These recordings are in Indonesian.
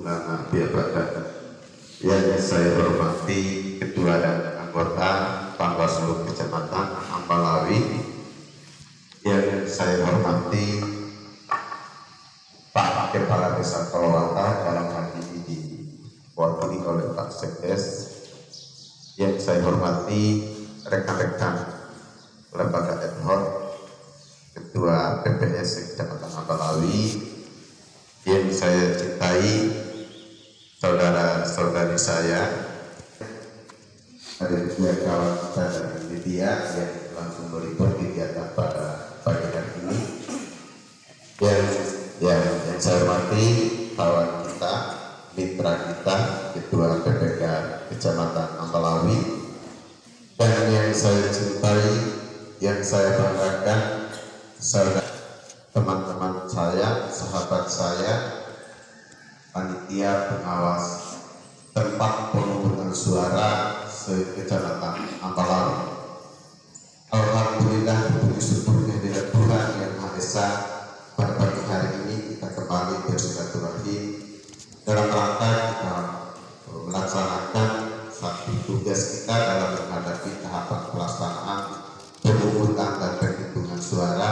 lana biabadan. Yang saya hormati Ketua dan anggota Panwaslu Kecamatan Ambalawi. Yang saya hormati Pak Kepala Desa Kolowata dalam hal ini diwakili oleh Pak Sekdes. Yang saya hormati rekan-rekan lembaga ad hoc, Ketua PPS Kecamatan Ambalawi. Yang saya cintai saudara-saudari saya, ada juga kawan kita dari media yang langsung meliput kegiatan pada pagi hari ini. Yang saya hormati kawan kita, mitra kita, Ketua PPK Kecamatan Ambalawi, dan yang saya cintai, yang saya banggakan, teman-teman saya, sahabat saya, panitia pengawas tempat pemungutan suara se-Kecamatan Ambalawi. Alhamdulillah, puji syukur kehadirat Tuhan Yang Maha Esa, pada pagi hari ini kita kembali bersilaturahim dalam rangka kita melaksanakan satu tugas kita dalam menghadapi tahapan pelaksanaan pemungutan dan penghitungan suara,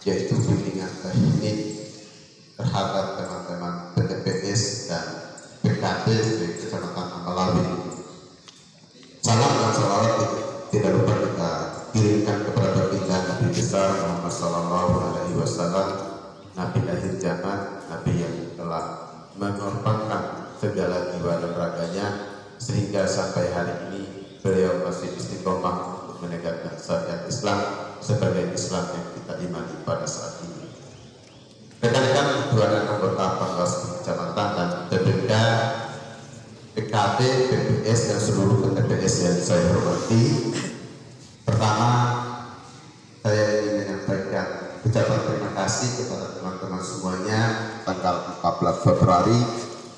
yaitu bimbingan teknik terhadap teman-teman PTPS dan PKP di Kecamatan Ambalawi. Salam dan salawat tidak lupa kita kirimkan kepada baginda Nabi besar Muhammad Sallallahu Alaihi Wasallam, Nabi akhir zaman, Nabi yang telah mengorbankan segala jiwa dan raganya sehingga sampai hari ini beliau masih istiqomah untuk menegakkan syariat Islam sebagai Islam yang kita imani pada saat ini. Rekan-rekan ketua dan anggota Panwaslu Kecamatan dan PPK, PKP, PPS dan seluruh PTPS yang saya hormati. Pertama, saya ingin menyampaikan ucapan terima kasih kepada teman-teman semuanya tanggal 14 Februari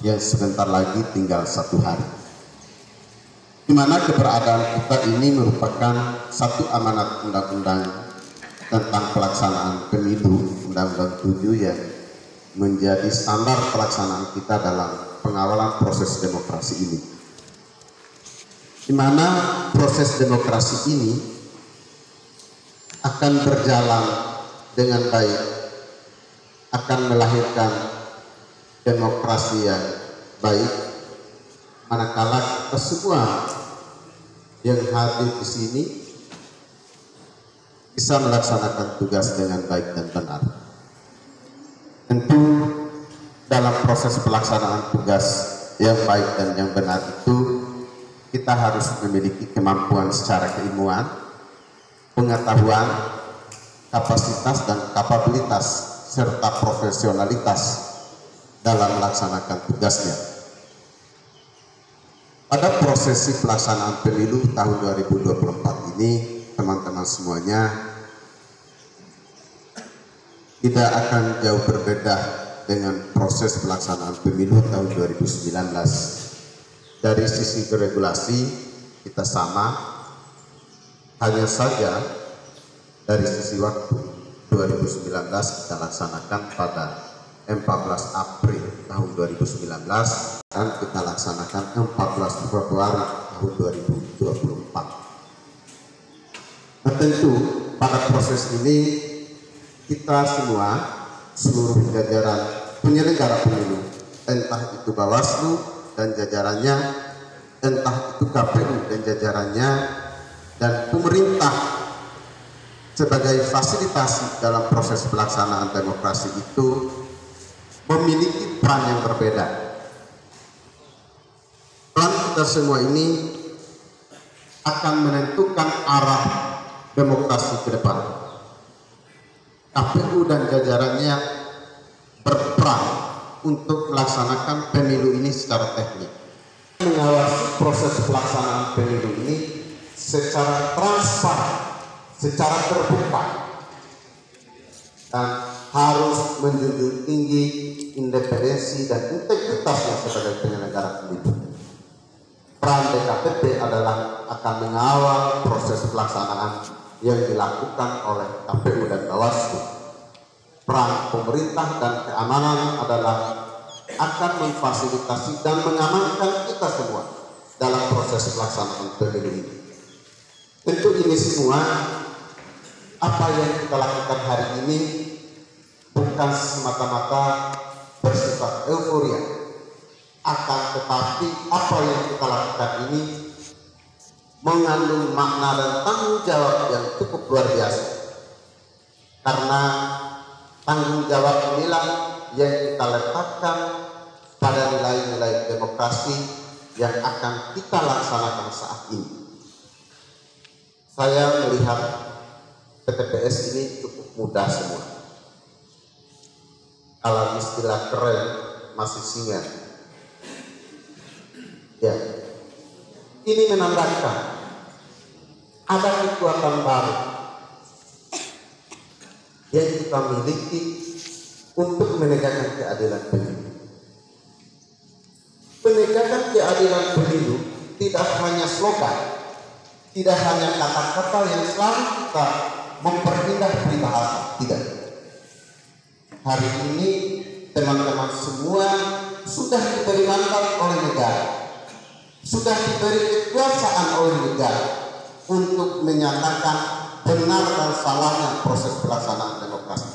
yang sebentar lagi tinggal 1 hari. Di mana keberadaan kita ini merupakan satu amanat undang-undang tentang pelaksanaan pemilu, Undang-Undang 7 yang menjadi standar pelaksanaan kita dalam pengawalan proses demokrasi ini. Di mana proses demokrasi ini akan berjalan dengan baik, akan melahirkan demokrasi yang baik, manakala kita semua yang hadir di sini bisa melaksanakan tugas dengan baik dan benar. Tentu dalam proses pelaksanaan tugas yang baik dan yang benar itu kita harus memiliki kemampuan secara keilmuan, pengetahuan, kapasitas dan kapabilitas serta profesionalitas dalam melaksanakan tugasnya. Pada prosesi pelaksanaan pemilu tahun 2024 ini, teman-teman semuanya, tidak akan jauh berbeda dengan proses pelaksanaan pemilu tahun 2019. Dari sisi regulasi kita sama, hanya saja dari sisi waktu 2019 kita laksanakan pada 14 April tahun 2019 dan kita laksanakan 14 Februari tahun 2024. Nah, tentu pada proses ini kita semua, seluruh jajaran penyelenggara pemilu, entah itu Bawaslu dan jajarannya, entah itu KPU dan jajarannya, dan pemerintah sebagai fasilitasi dalam proses pelaksanaan demokrasi itu memiliki peran yang berbeda. Peran kita semua ini akan menentukan arah demokrasi ke depan. KPU dan jajarannya berperan untuk melaksanakan pemilu ini secara teknik, mengawasi proses pelaksanaan pemilu ini secara transparan, secara terbuka, dan harus menjunjung tinggi independensi dan integritasnya sebagai penyelenggara pemilu. Peran DKPP adalah akan mengawal proses pelaksanaan yang dilakukan oleh KPU dan Bawaslu. Peran pemerintah dan keamanan adalah akan memfasilitasi dan mengamankan kita semua dalam proses pelaksanaan pemilu ini. Tentu ini semua apa yang kita lakukan hari ini bukan semata-mata bersifat euforia, akan tetapi apa yang kita lakukan ini mengandung makna dan tanggung jawab yang cukup luar biasa, karena tanggung jawab inilah yang kita letakkan pada nilai-nilai demokrasi yang akan kita laksanakan saat ini. Saya melihat PTPS ini cukup mudah semua. Kalau istilah keren masih singa. Ya, ini menandakan ada kekuatan baru yang kita miliki untuk menegakkan keadilan pemilu. Penegakan keadilan pemilu tidak hanya slogan, tidak hanya kata-kata yang selalu kita memperindah peribahasa, tidak. Hari ini teman-teman semua sudah diberi mandat oleh negara, sudah diberi kekuasaan oleh negara untuk menyatakan benar dan salahnya proses pelaksanaan demokrasi.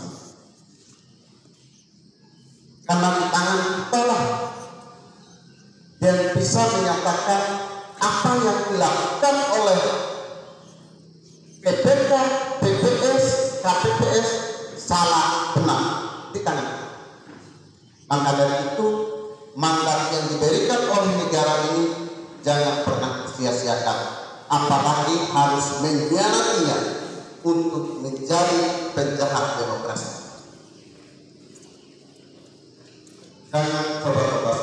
Karena di tangan kita lah yang bisa menyatakan apa yang dilakukan oleh PPK, PPS, KPPS salah benar di tangan kita. Maka dari itu mandat yang diberikan oleh negara ini jangan pernah sia-siakan, apalagi harus mengkhianatinya untuk menjadi penjahat demokrasi. Jangan coba-coba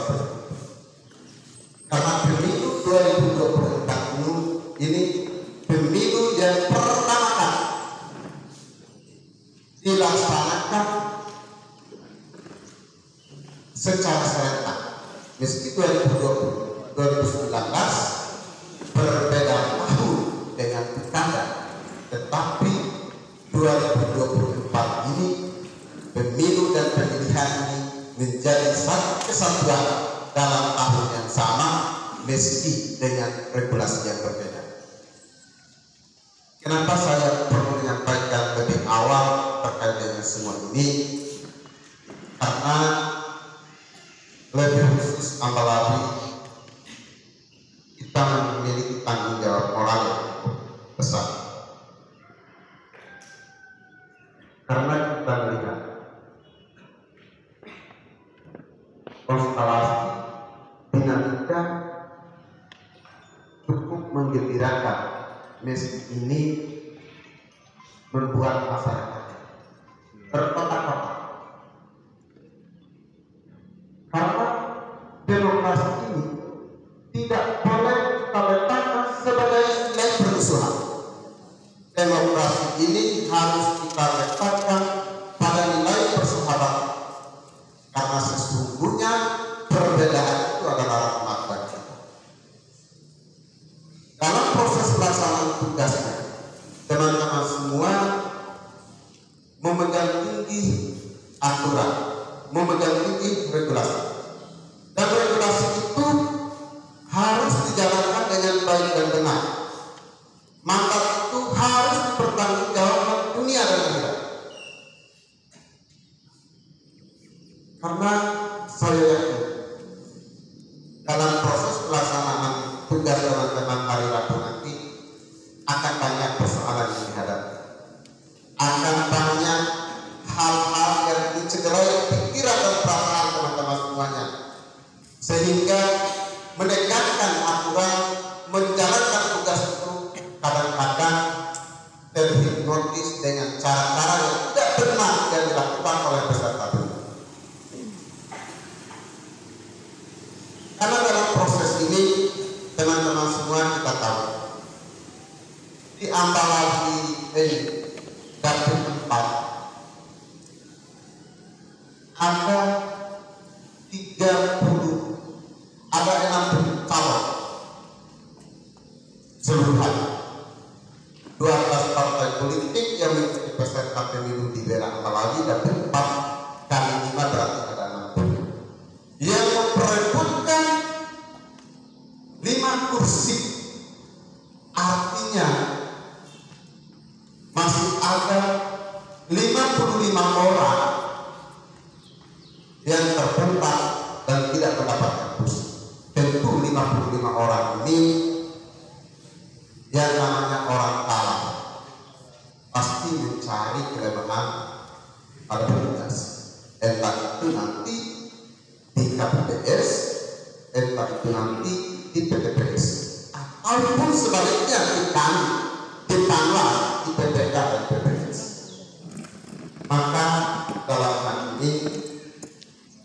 karena pemilu 2024 ini pemilu yang pertama kali dilaksanakan secara serentak. Meski 2019 berbeda tahun dengan pilkada, tetapi 2024 ini pemilu dan pemilihan ini menjadi satu kesatuan dalam tahun yang sama meski dengan regulasi yang berbeda. Kenapa saya perlu menyampaikan lebih awal terkait dengan semua ini? Karena lebih khusus apalagi kita memiliki tanggung jawab moral yang cukup besar. Karena kita melihat konstelasi dinamika cukup menggembirakan, meski ini membuat masyarakat terkotak-kotak. Karena demokrasi ini tidak boleh kita letakkan sebagai nilai permusuhan. Demokrasi ini harus kita letakkan pada nilai persahabatan, karena sesungguhnya perbedaan itu adalah rahmat bagi kita. Dalam proses pelaksanaan tugasnya, teman-teman semua memegang tinggi aturan, memegang tinggi regulasi, dan regulasi itu harus dijalankan dengan baik dan benar. Mandat itu harus dipertanggungjawabkan dunia dan akhirat. Karena saya yakin dalam proses pelaksanaan tugas teman-teman hari Rabu nanti akan banyak persoalan yang dihadapi, akan banyak hal-hal yang mencederai pikiran dan perasaan teman-teman semuanya, sehingga menegakkan aturan, menjalankan tugas itu kadang-kadang terhipnotis dengan cara-cara yang tidak benar yang dilakukan oleh peserta pemilu. Karena dalam proses ini teman-teman semua kita tahu di Ambalagi dapil 4 ada 60 calon seluruhan, 12 partai politik yang menjadi peserta pemilu di daerah Ambalagi dapil 4 kali 5 berarti ada 60. dilakukan itu nanti di PTPS, ataupun sebaliknya di kami, di Panwas, di PPK dan PPS. Maka dalam hal ini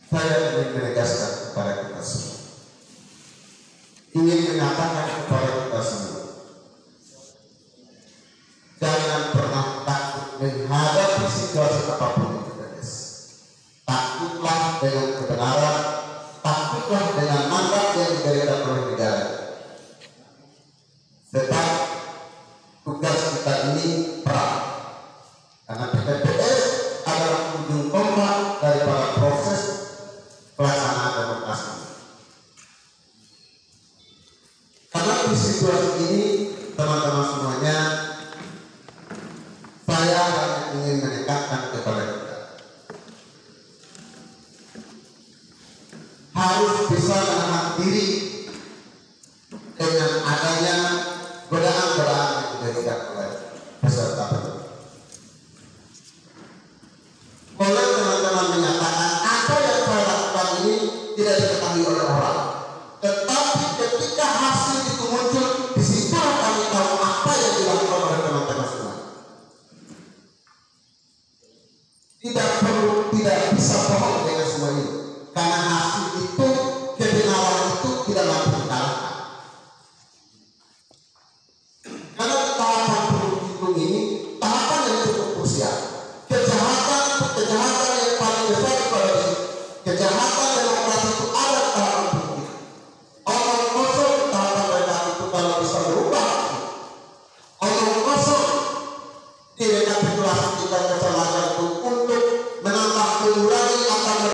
saya ingin menegaskan kepada kita semua, ingin menyatakan kepada kita semua, jangan pernah takut menghadapi situasi apapun di PPS. Takutlah dengan kebenaran, takutlah dengan mandat yang diberikan oleh negara. Sebab tugas kita ini perang, karena PPS adalah ujung tombak daripada proses pelaksanaan demokrasi. Karena di situasi ini, teman-teman semuanya, saya ingin menekankan kepada kita, harus bisa menahan diri dengan adanya godaan-godaan yang diberikan oleh peserta pemilu. Boleh teman-teman menyatakan apa yang saya lakukan ini tidak diketahui oleh orang, tetapi ketika hasil itu muncul, di situ kami tahu apa yang dilakukan oleh teman-teman semua. Tidak bisa bohong dengan semua ini, karena hasil itu, kebenaran itu tidak mampu dikalahkan. Karena tahapan pemilu ini tahapan yang cukup krusial. Kejahatan yang paling besar pada kejahatan